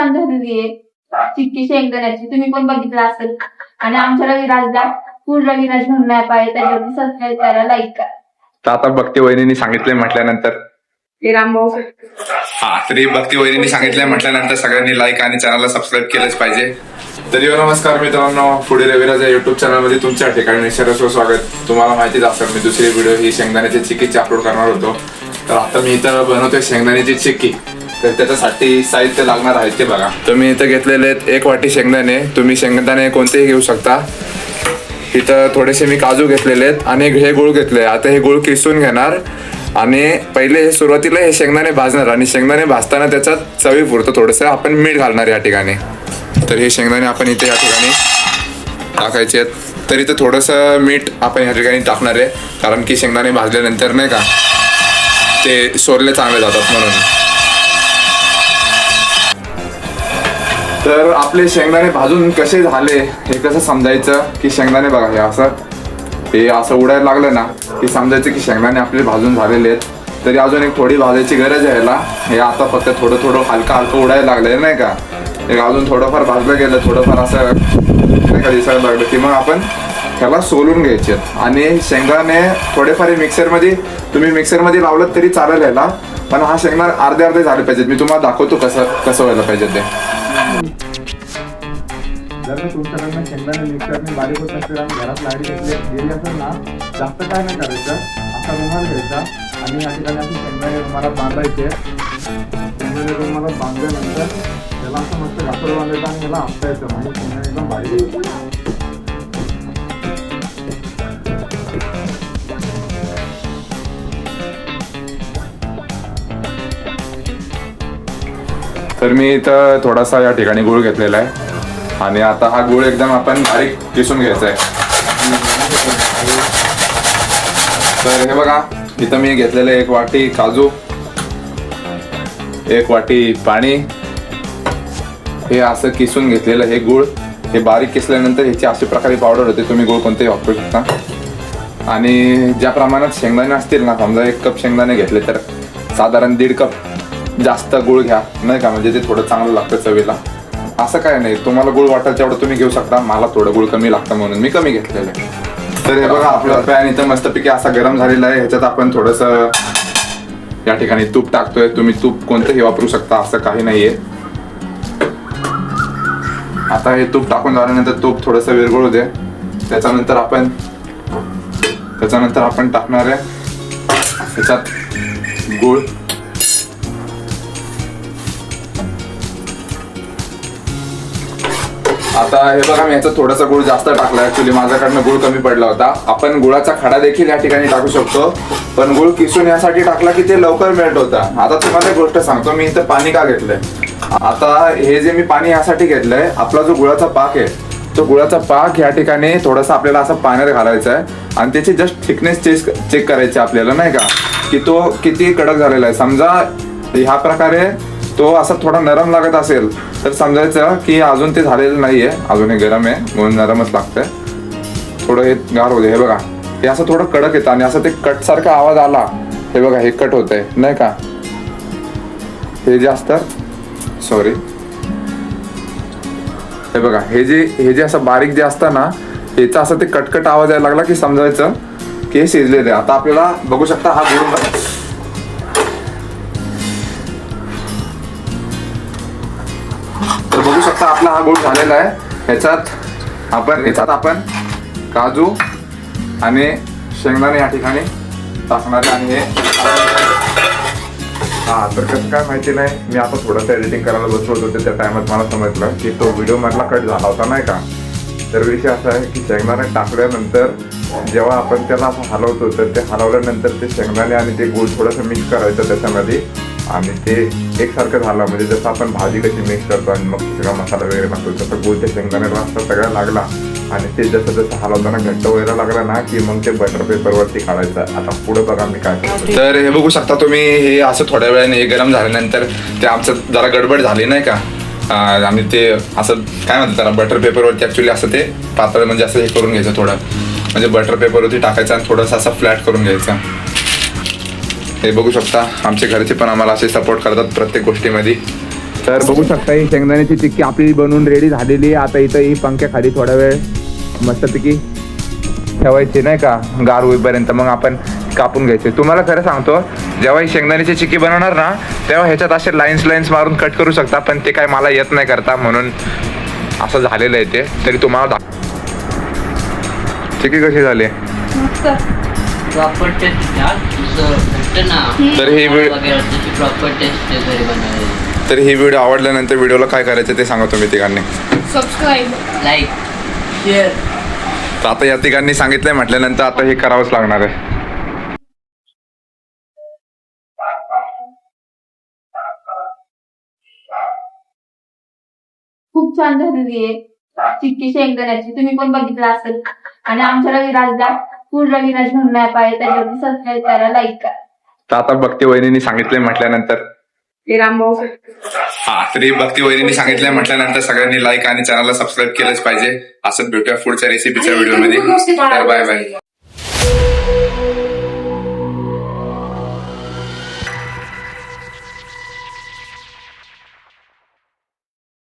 छान झालेली आहे चिक्की शेंगदाण्याची, तुम्ही पण बघितलं असेल. आणि आमच्या रविराजला फुल रविराज म्हणून ऍप आहे, त्याच्यावरती सबस्क्राईब करा, लाईक करा. तर आता भक्ती वहिनींनी सांगितलंय म्हटल्यानंतर तरी भक्ती वहिनींनी सांगितलंय म्हटल्यानंतर सगळ्यांनी लाईक आणि चॅनलला सबस्क्राईब केलंच पाहिजे. तर नमस्कार मित्रांनो, पुढे रविराज या युट्यूब चॅनलमध्ये तुमच्या ठिकाणी निश्चितच स्वागत. तुम्हाला माहितीच असेल मी दुसरी व्हिडिओ ही शेंगदाण्याची चिक्कीची अपलोड करणार होतो. तर आता मी इथं बनवतोय शेंगदाण्याची चिक्की. तर त्याच्यासाठी साहित्य लागणार आहे ते बघा. तुम्ही इथं घेतलेले आहेत 1 वाटी शेंगदाणे. तुम्ही शेंगदाणे कोणतेही घेऊ शकता. इथं थोडेसे मी काजू घेतलेले आहेत आणि हे गुळ घेतले. आता हे गुळ किसून घेणार आणि पहिले सुरुवातीला हे शेंगदाणे भाजणार आणि शेंगदाणे भाजताना त्याच्यात चवी पुरतं थोडंसं आपण मीठ घालणार या ठिकाणी. तर हे शेंगदाणे आपण इथे या ठिकाणी टाकायचे आहेत. तर इथं थोडंसं मीठ आपण या ठिकाणी टाकणार आहे, कारण की शेंगदाणे भाजल्यानंतर नाही का ते सोलले चांगले जातात म्हणून. तर आपले शेंगदाणे भाजून कसे झाले हे कसं समजायचं की शेंगदाणे बघा हे असं उडायला लागलं ना की समजायचं की शेंगदाणे आपले भाजून झालेले आहेत. तरी अजून एक थोडी भाजायची गरज आहे ह्याला. हे आता फक्त थोडं हलकं उडायला लागलंय नाही का. एक अजून थोडंफार भाजलं गेलं, थोडंफार असं नाही का दिसायला लागलं की मग आपण ह्याला सोलून घ्यायचे. आणि शेंगदाणे थोडेफार तुम्ही मिक्सरमध्ये लावलं तरी चालेल ह्याला, पण हा शेंगदाणे अर्धे झाले पाहिजेत. मी तुम्हाला दाखवतो कसं व्हायला पाहिजे ते. जर तुमच्याकडनं शेंगदाणे मिक्सरने बारीक होत असेल आणि घरात लाईट गेली असेल ना, जास्त काय नाही करायचं. असा रुमाल घ्यायचा आणि या ठिकाणी आपण शेंगदाणे रुमालात बांधायचे. शेंगदाणे रुमालात बांधल्यानंतर त्याला असं मस्त कापड बांधायचं आणि याला आपटायचं, म्हणजे शेंगदाणे एकदम बारीक होईल. तर मी इथं थोडासा या ठिकाणी गुळ घेतलेला आहे आणि आता हा गुळ एकदम आपण बारीक किसून घ्यायचा आहे. तर हे बघा इथं मी घेतलेलं 1 वाटी काजू, 1 वाटी पाणी, हे असं किसून घेतलेलं हे गुळ. हे बारीक किसल्यानंतर ह्याची अशा प्रकारे पावडर होते. तुम्ही गुळ कोणतेही वापरू शकता. आणि ज्या प्रमाणात शेंगदाणे असतील ना, समजा 1 कप शेंगदाणे घेतले तर साधारण 1.5 कप जास्त गुळ घ्या नाही का, म्हणजे ते थोडं चांगलं लागतं चवीला. असं काय नाही, तुम्हाला गुळ वाटेल तेवढं तुम्ही घेऊ शकता. मला थोडं गुळ कमी लागतं म्हणून मी कमी घेतलेलं आहे. तर हे बघा आपला पॅन इथं मस्तपैकी असा गरम झालेला आहे. ह्याच्यात आपण थोडंसं या ठिकाणी तूप टाकतोय. तुम्ही तूप कोणतंही वापरू शकता, असं काही नाहीये. आता हे तूप टाकून झाल्यानंतर तूप थोडंसं विरघळू दे. त्याच्यानंतर आपण टाकणार आहे ह्याच्यात गुळ. आता हे बघा मी याचा थोडासा गुळ जास्त टाकला. ऍक्च्युली माझ्याकडनं गुळ कमी पडला होता. आपण गुळाचा खडा देखील या ठिकाणी टाकू शकतो, पण गुळ किसून यासाठी टाकला की ते लवकर मेल्ट होतं. आता तुम्हाला एक गोष्ट सांगतो, मी इथं पाणी का घेतलंय. आता हे जे मी पाणी यासाठी घेतलंय, आपला जो गुळाचा पाक आहे तो गुळाचा पाक या ठिकाणी थोडासा आपल्याला असं पाण्यात घालायचा आहे आणि त्याची जस्ट थिकनेस चेक करायची आपल्याला नाही का, की तो किती कडक झालेला आहे. समजा ह्या प्रकारे तो असा थोडा नरम लागत असेल तर समजायचं की अजून ते झालेलं नाहीये, अजून हे गरम आहे म्हणून नरमच लागतंय. थोडं हे गार होते. हे बघा हे असं थोडं कडक येतं आणि असं ते कट सारखा आवाज आला. हे बघा हे कट होत आहे नाही का, हे जास्त सॉरी. हे बघा हे जे असं बारीक जे असतं ना, याचा असं ते कटकट आवाज यायला लागला की समजायचं की हे शिजलेलं आहे. आता आपल्याला बघू शकता हा गुळ बघू शकता आपला हा गुळ झालेला आहे. ह्याच्यात आपण काजू आणि शेंगदाणे या ठिकाणी टाकणार आहे. आणि तर कसं काय माहिती नाही, मी आता थोडंसं एडिटिंग करायला बसलो होतो. त्या टायमात मला समजलं की तो व्हिडिओ मधला कट झाला होता नाही का. तर विषय असा आहे की शेंगदाणे टाकल्यानंतर जेव्हा आपण त्याला असं हलवतो तर ते हलवल्यानंतर ते शेंगदाणे आणि ते गूळ थोडंसं मिक्स करायचं त्याच्यामध्ये आणि ते एकसारखं झालं. म्हणजे जसं आपण भाजी कशी मिक्स करतो आणि मग सगळा मसाला वगैरे टाकतो तसं गूळ त्या शेंगदाण्याला असं सगळं लागला आणि ते जसं हलवताना घट्ट व्हायला लागला ना की मग ते बटर पेपरवरती काढायचं. आता पुढे बघा मी काय करतो. तर हे बघू शकता तुम्ही, हे असं थोड्या वेळाने हे गरम झाल्यानंतर ते आमचं जरा गडबड झाली नाही का, आणि ते असं काय म्हणतात त्याला बटर पेपरवरती ऍक्च्युली असं ते पातळ म्हणजे असं हे करून घ्यायचं थोडं, म्हणजे बटर पेपरवरती टाकायचं आणि थोडंसं असं फ्लॅट करून घ्यायचं. हे बघू शकता आमचे घरचे पण आम्हाला असे सपोर्ट करतात प्रत्येक गोष्टीमध्ये. तर बघू शकता ही शेंगदाण्याची चिक्की आपली बनवून रेडी झालेली आहे. आता इथं ही पंख्या खाली थोडा वेळ मस्तपैकी ठेवायची नाही का गार होईपर्यंत, मग आपण कापून घ्यायचे. तुम्हाला खरं सांगतो, जेव्हा ही शेंगदाण्याची चिक्की बनवणार ना तेव्हा ह्याच्यात असे लाईन्स मारून कट करू शकता, पण ते काय मला येत नाही करता, म्हणून असं झालेलं आहे ते. तरी तुम्हाला चिक्की कशी झाली? प्रॉपर टेस्ट भेटतं ना. तर ही प्रॉपर टेस्ट घरी बनवायची. तर ही व्हिडिओ आवडल्यानंतर व्हिडिओला काय करायचं ते सांगा तुम्ही तिघांनी. Subscribe, like, share. तर आता या तिघांनी सांगितलंय म्हटल्यानंतर आता हे करावंच लागणार आहे. खूप छान झालेली आहे चिक्की शेंगदाण्याची. तुम्ही पण बघितलं असेल. आणि आमच्या रविराजला फूड रविराज म्हणून ऍप आहे, त्याच्यावरती सबस्क्राईब करा, लाईक करा. तर आता भक्ती वहिनींनी सांगितलंय म्हटल्यानंतर हा, तरी भक्ती वहिनींनी सांगितलंय म्हटल्यानंतर सगळ्यांनी लाईक आणि चॅनलला सबस्क्राईब केलंच पाहिजे. असंच भेटूया पुढच्या रेसिपीच्या व्हिडिओमध्ये. तर बाय बाय.